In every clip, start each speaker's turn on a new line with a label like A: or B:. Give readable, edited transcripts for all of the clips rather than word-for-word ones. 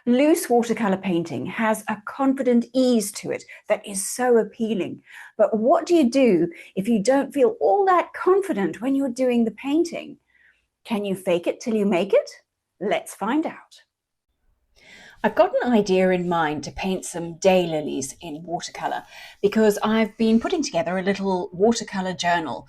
A: Loose watercolor painting has a confident ease to it that is so appealing. But what do you do if you don't feel all that confident when you're doing the painting? Can you fake it till you make it? Let's find out. I've got an idea in mind to paint some daylilies in watercolor because I've been putting together a little watercolor journal.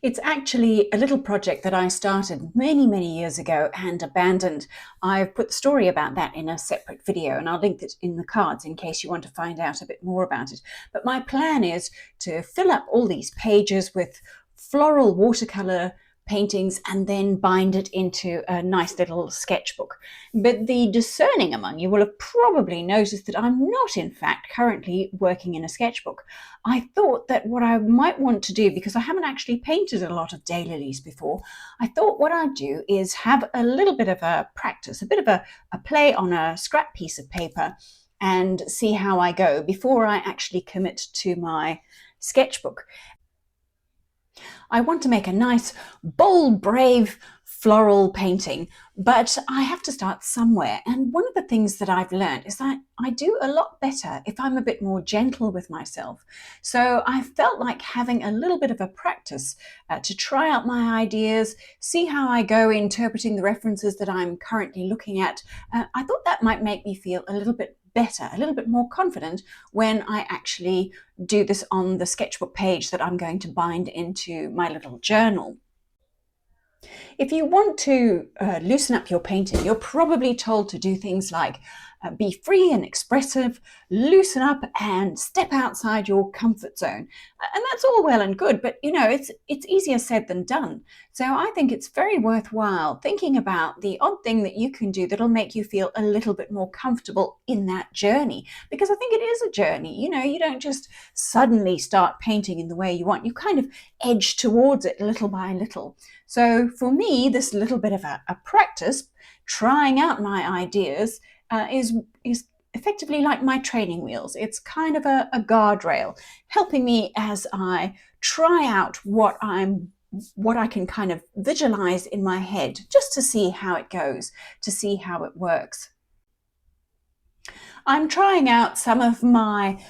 A: It's actually a little project that I started many years ago and abandoned. I've put the story about that in a separate video, and I'll link it in the cards in case you want to find out a bit more about it. But my plan is to fill up all these pages with floral watercolor paintings and then bind it into a nice little sketchbook. But the discerning among you will have probably noticed that I'm not, in fact, currently working in a sketchbook. I thought that what I might want to do, because I haven't actually painted a lot of daylilies before, I thought what I'd do is have a little bit of a practice, a bit of a play on a scrap piece of paper and see how I go before I actually commit to my sketchbook. I want to make a nice, bold, brave floral painting, but I have to start somewhere. And one of the things that I've learned is that I do a lot better if I'm a bit more gentle with myself. So I felt like having a little bit of a practice to try out my ideas, see how I go interpreting the references that I'm currently looking at. I thought that might make me feel a little bit better, a little bit more confident when I actually do this on the sketchbook page that I'm going to bind into my little journal. If you want to loosen up your painting, you're probably told to do things like be free and expressive, loosen up and step outside your comfort zone. And that's all well and good, but you know, it's easier said than done. So I think it's very worthwhile thinking about the odd thing that you can do that'll make you feel a little bit more comfortable in that journey. Because I think it is a journey. You know, you don't just suddenly start painting in the way you want. You kind of edge towards it little by little. So for me, this little bit of a practice, trying out my ideas, is effectively like my training wheels. It's kind of a guardrail, helping me as I try out what I can kind of visualize in my head, just to see how it goes, to see how it works. I'm trying out some of my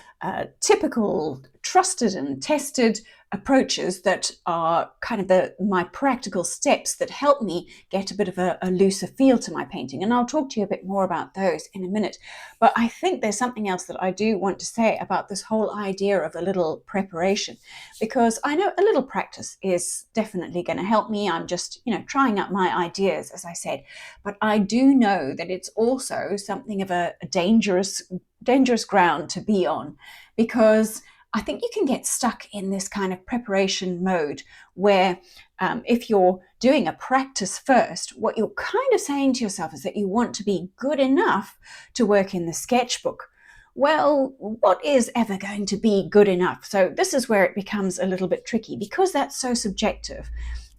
A: typical trusted and tested approaches that are kind of my practical steps that help me get a bit of a looser feel to my painting. And I'll talk to you a bit more about those in a minute. But I think there's something else that I do want to say about this whole idea of a little preparation, because I know a little practice is definitely going to help me. I'm just, trying out my ideas, as I said. But I do know that it's also something of a dangerous ground to be on, because I think you can get stuck in this kind of preparation mode where if you're doing a practice first, what you're kind of saying to yourself is that you want to be good enough to work in the sketchbook. Well, what is ever going to be good enough? So this is where it becomes a little bit tricky, because that's so subjective.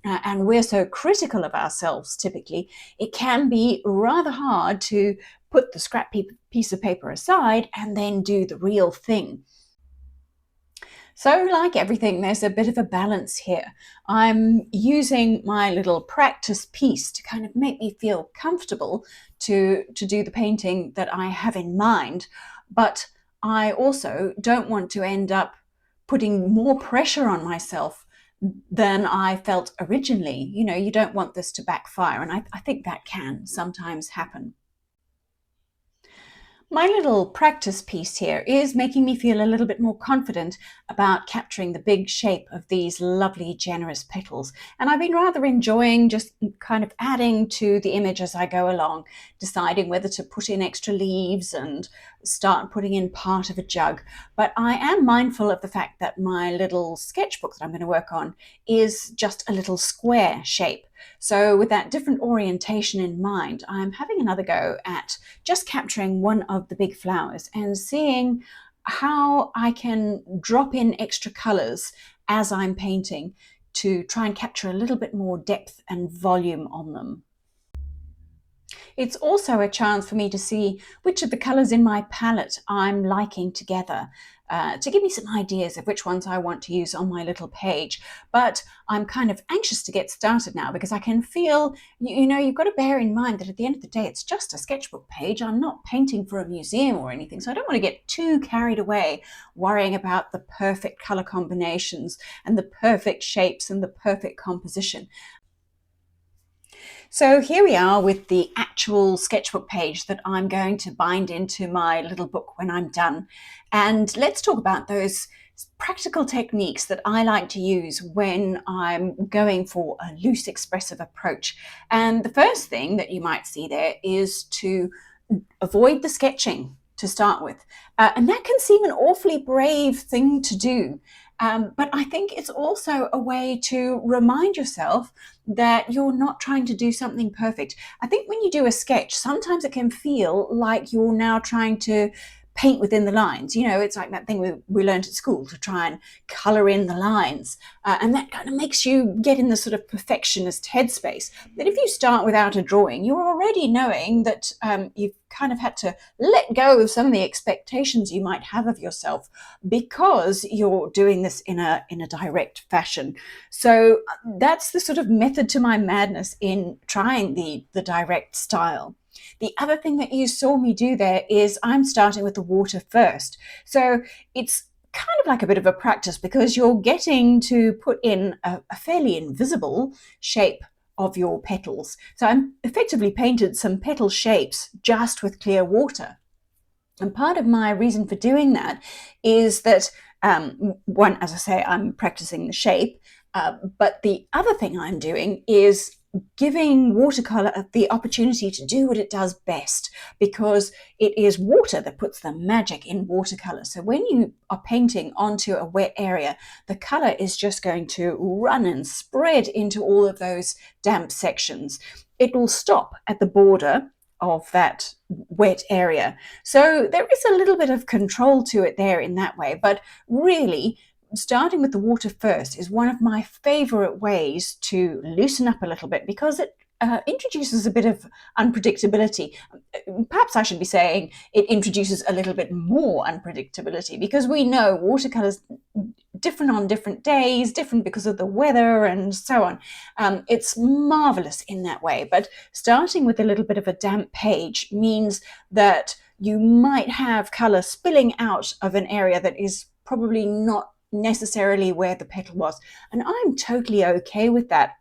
A: And we're so critical of ourselves typically, it can be rather hard to put the scrap piece of paper aside and then do the real thing. So like everything, there's a bit of a balance here. I'm using my little practice piece to kind of make me feel comfortable to do the painting that I have in mind, but I also don't want to end up putting more pressure on myself than I felt originally. You don't want this to backfire, and I think that can sometimes happen. My little practice piece here is making me feel a little bit more confident about capturing the big shape of these lovely, generous petals. And I've been rather enjoying just kind of adding to the image as I go along, deciding whether to put in extra leaves and start putting in part of a jug. But I am mindful of the fact that my little sketchbook that I'm going to work on is just a little square shape. So with that different orientation in mind, I'm having another go at just capturing one of the big flowers and seeing how I can drop in extra colors as I'm painting to try and capture a little bit more depth and volume on them. It's also a chance for me to see which of the colors in my palette I'm liking together. to give me some ideas of which ones I want to use on my little page. But I'm kind of anxious to get started now because I can feel, you've got to bear in mind that at the end of the day, it's just a sketchbook page. I'm not painting for a museum or anything, so I don't want to get too carried away worrying about the perfect color combinations and the perfect shapes and the perfect composition. So here we are with the actual sketchbook page that I'm going to bind into my little book when I'm done. And let's talk about those practical techniques that I like to use when I'm going for a loose expressive approach. And the first thing that you might see there is to avoid the sketching to start with. And that can seem an awfully brave thing to do. But I think it's also a way to remind yourself that you're not trying to do something perfect. I think when you do a sketch, sometimes it can feel like you're now trying to paint within the lines. It's like that thing we learned at school to try and color in the lines. And that kind of makes you get in the sort of perfectionist headspace. But if you start without a drawing, you're already knowing that you've kind of had to let go of some of the expectations you might have of yourself because you're doing this in a direct fashion. So that's the sort of method to my madness in trying the direct style. The other thing that you saw me do there is I'm starting with the water first. So it's kind of like a bit of a practice because you're getting to put in a fairly invisible shape of your petals. So I'm effectively painted some petal shapes just with clear water. And part of my reason for doing that is that, one, as I say, I'm practicing the shape, but the other thing I'm doing is giving watercolor the opportunity to do what it does best, because it is water that puts the magic in watercolor. So when you are painting onto a wet area, the color is just going to run and spread into all of those damp sections. It will stop at the border of that wet area. So there is a little bit of control to it there in that way, but really starting with the water first is one of my favorite ways to loosen up a little bit because it introduces a bit of unpredictability. Perhaps I should be saying it introduces a little bit more unpredictability, because we know watercolors different on different days, different because of the weather and so on. It's marvelous in that way, but starting with a little bit of a damp page means that you might have color spilling out of an area that is probably not necessarily where the petal was, and I'm totally okay with that.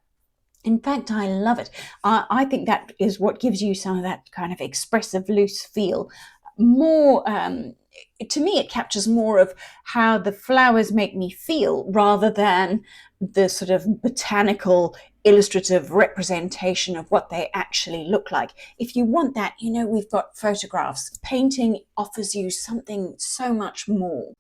A: In fact, I love it. I think that is what gives you some of that kind of expressive, loose feel. More, to me, it captures more of how the flowers make me feel rather than the sort of botanical, illustrative representation of what they actually look like. If you want that, we've got photographs. Painting offers you something so much more.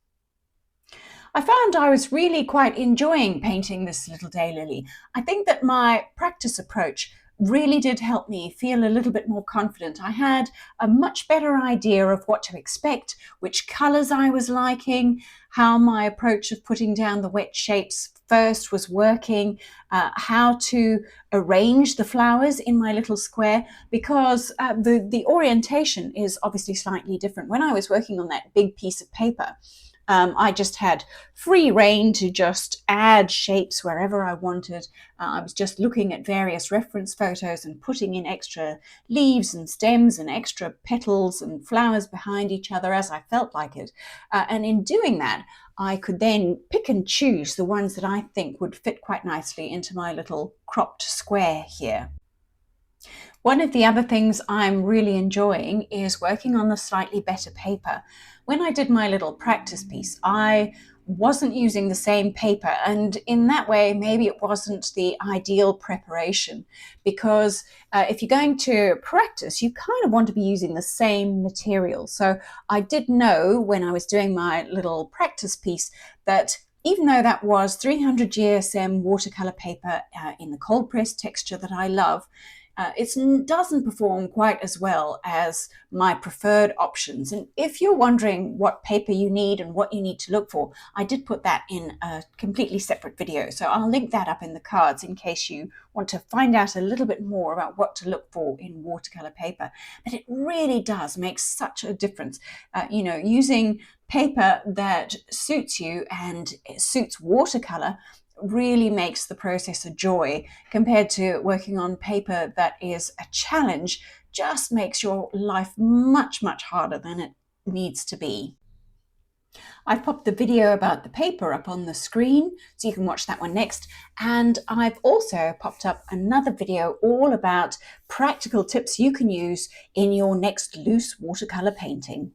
A: I found I was really quite enjoying painting this little daylily. I think that my practice approach really did help me feel a little bit more confident. I had a much better idea of what to expect, which colours I was liking, how my approach of putting down the wet shapes first was working, how to arrange the flowers in my little square, because the orientation is obviously slightly different. When I was working on that big piece of paper, I just had free rein to just add shapes wherever I wanted. I was just looking at various reference photos and putting in extra leaves and stems and extra petals and flowers behind each other as I felt like it. And in doing that, I could then pick and choose the ones that I think would fit quite nicely into my little cropped square here. One of the other things I'm really enjoying is working on the slightly better paper. When I did my little practice piece, I wasn't using the same paper, and in that way maybe it wasn't the ideal preparation, because if you're going to practice, you kind of want to be using the same material. So I did know when I was doing my little practice piece that even though that was 300 GSM watercolor paper in the cold press texture that I love, It doesn't perform quite as well as my preferred options. And if you're wondering what paper you need and what you need to look for, I did put that in a completely separate video. So I'll link that up in the cards in case you want to find out a little bit more about what to look for in watercolor paper. But it really does make such a difference. Using paper that suits you and suits watercolor really makes the process a joy, compared to working on paper that is a challenge. Just makes your life much, much harder than it needs to be. I've popped the video about the paper up on the screen, so you can watch that one next. And I've also popped up another video all about practical tips you can use in your next loose watercolor painting.